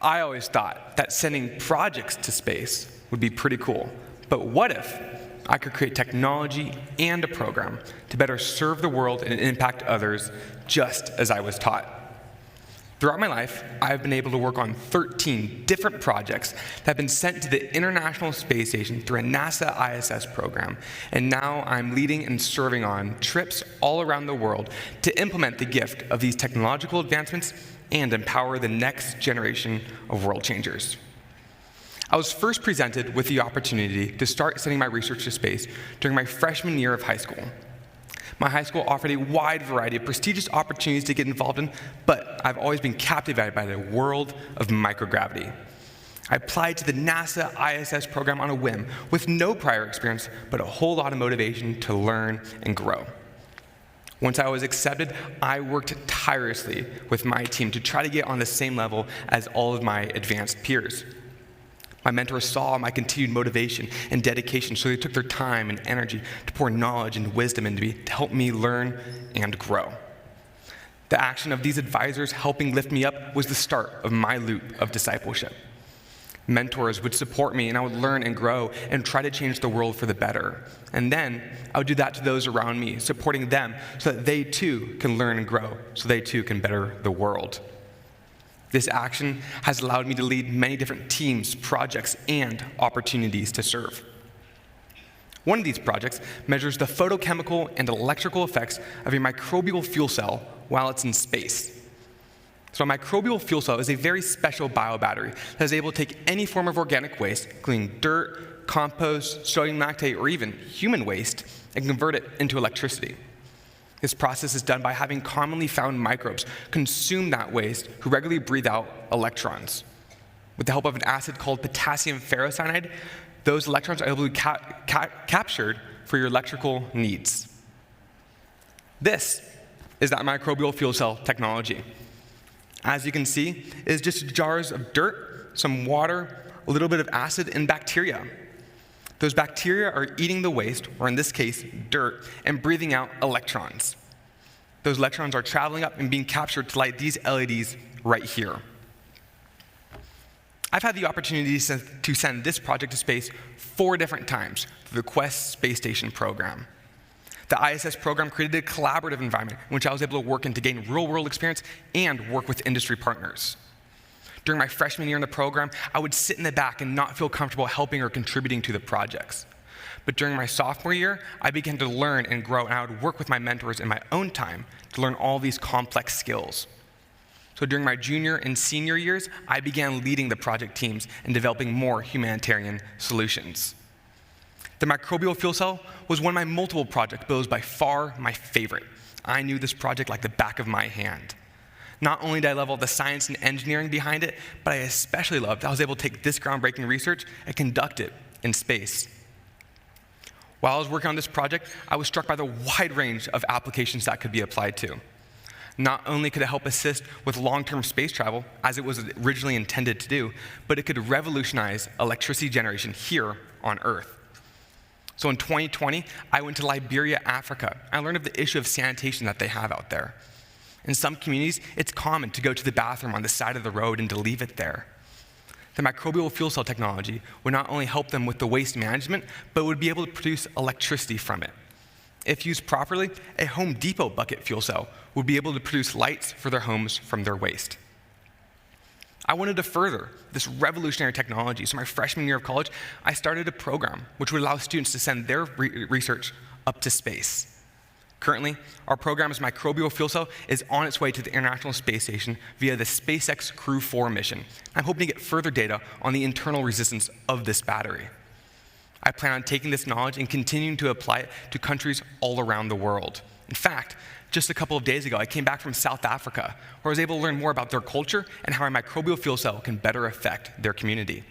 I always thought that sending projects to space would be pretty cool. But what if I could create technology and a program to better serve the world and impact others just as I was taught? Throughout my life, I've been able to work on 13 different projects that have been sent to the International Space Station through a NASA ISS program. And now I'm leading and serving on trips all around the world to implement the gift of these technological advancements and empower the next generation of world changers. I was first presented with the opportunity to start sending my research to space during my freshman year of high school. My high school offered a wide variety of prestigious opportunities to get involved in, but I've always been captivated by the world of microgravity. I applied to the NASA ISS program on a whim with no prior experience, but a whole lot of motivation to learn and grow. Once I was accepted, I worked tirelessly with my team to try to get on the same level as all of my advanced peers. My mentors saw my continued motivation and dedication, so they took their time and energy to pour knowledge and wisdom into me to help me learn and grow. The action of these advisors helping lift me up was the start of my loop of discipleship. Mentors would support me, and I would learn and grow and try to change the world for the better. And then I would do that to those around me, supporting them so that they too can learn and grow, so they too can better the world. This action has allowed me to lead many different teams, projects, and opportunities to serve. One of these projects measures the photochemical and electrical effects of a microbial fuel cell while it's in space. So a microbial fuel cell is a very special biobattery that is able to take any form of organic waste, including dirt, compost, sodium lactate, or even human waste, and convert it into electricity. This process is done by having commonly found microbes consume that waste who regularly breathe out electrons. With the help of an acid called potassium ferrocyanide, those electrons are able to be captured for your electrical needs. This is that microbial fuel cell technology. As you can see, it is just jars of dirt, some water, a little bit of acid, and bacteria. Those bacteria are eating the waste, or in this case, dirt, and breathing out electrons. Those electrons are traveling up and being captured to light these LEDs right here. I've had the opportunity to send this project to space 4 different times through the Quest space station program. The ISS program created a collaborative environment in which I was able to work in to gain real-world experience and work with industry partners. During my freshman year in the program, I would sit in the back and not feel comfortable helping or contributing to the projects. But during my sophomore year, I began to learn and grow, and I would work with my mentors in my own time to learn all these complex skills. So during my junior and senior years, I began leading the project teams and developing more humanitarian solutions. The microbial fuel cell was one of my multiple projects, but it was by far my favorite. I knew this project like the back of my hand. Not only did I love all the science and engineering behind it, but I especially loved that I was able to take this groundbreaking research and conduct it in space. While I was working on this project, I was struck by the wide range of applications that could be applied to. Not only could it help assist with long-term space travel, as it was originally intended to do, but it could revolutionize electricity generation here on Earth. So in 2020, I went to Liberia, Africa. I learned of the issue of sanitation that they have out there. In some communities, it's common to go to the bathroom on the side of the road and to leave it there. The microbial fuel cell technology would not only help them with the waste management, but would be able to produce electricity from it. If used properly, a Home Depot bucket fuel cell would be able to produce lights for their homes from their waste. I wanted to further this revolutionary technology, so my freshman year of college, I started a program which would allow students to send their research up to space. Currently, our program's microbial fuel cell is on its way to the International Space Station via the SpaceX Crew 4 mission. I'm hoping to get further data on the internal resistance of this battery. I plan on taking this knowledge and continuing to apply it to countries all around the world. In fact, just a couple of days ago, I came back from South Africa, where I was able to learn more about their culture and how a microbial fuel cell can better affect their community.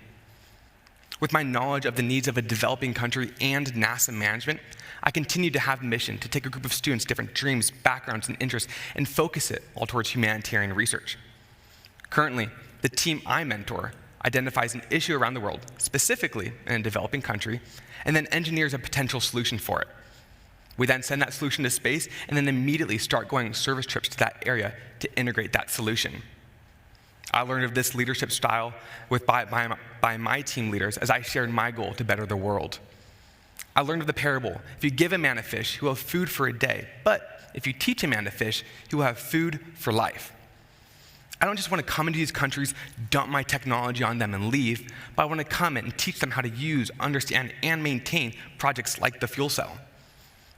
With my knowledge of the needs of a developing country and NASA management, I continue to have a mission to take a group of students, different dreams, backgrounds, and interests, and focus it all towards humanitarian research. Currently, the team I mentor identifies an issue around the world, specifically in a developing country, and then engineers a potential solution for it. We then send that solution to space, and then immediately start going on service trips to that area to integrate that solution. I learned of this leadership style by my team leaders as I shared my goal to better the world. I learned of the parable. If you give a man a fish, he will have food for a day. But if you teach a man to fish, he will have food for life. I don't just want to come into these countries, dump my technology on them, and leave, but I want to come in and teach them how to use, understand, and maintain projects like the fuel cell.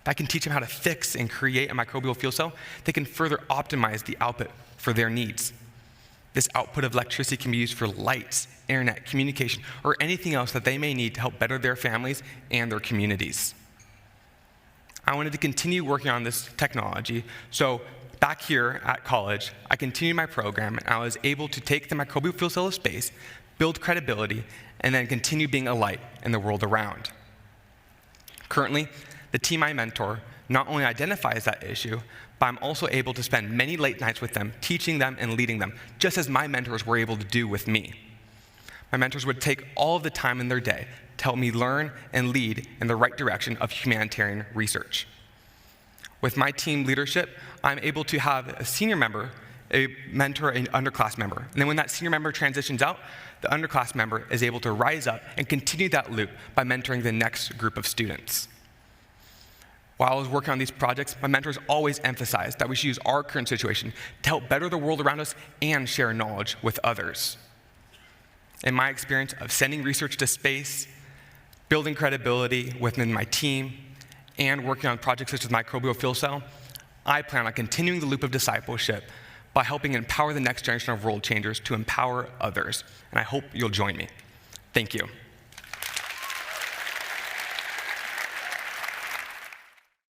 If I can teach them how to fix and create a microbial fuel cell, they can further optimize the output for their needs. This output of electricity can be used for lights, internet, communication, or anything else that they may need to help better their families and their communities. I wanted to continue working on this technology, so back here at college, I continued my program, and I was able to take the microbial fuel cell of space, build credibility, and then continue being a light in the world around. Currently, the team I mentor not only identifies that issue, but I'm also able to spend many late nights with them, teaching them and leading them, just as my mentors were able to do with me. My mentors would take all of the time in their day to help me learn and lead in the right direction of humanitarian research. With my team leadership, I'm able to have a senior member, a mentor, an underclass member. And then when that senior member transitions out, the underclass member is able to rise up and continue that loop by mentoring the next group of students. While I was working on these projects, my mentors always emphasized that we should use our current situation to help better the world around us and share knowledge with others. In my experience of sending research to space, building credibility within my team, and working on projects such as microbial fuel cell, I plan on continuing the loop of discipleship by helping empower the next generation of world changers to empower others. And I hope you'll join me. Thank you.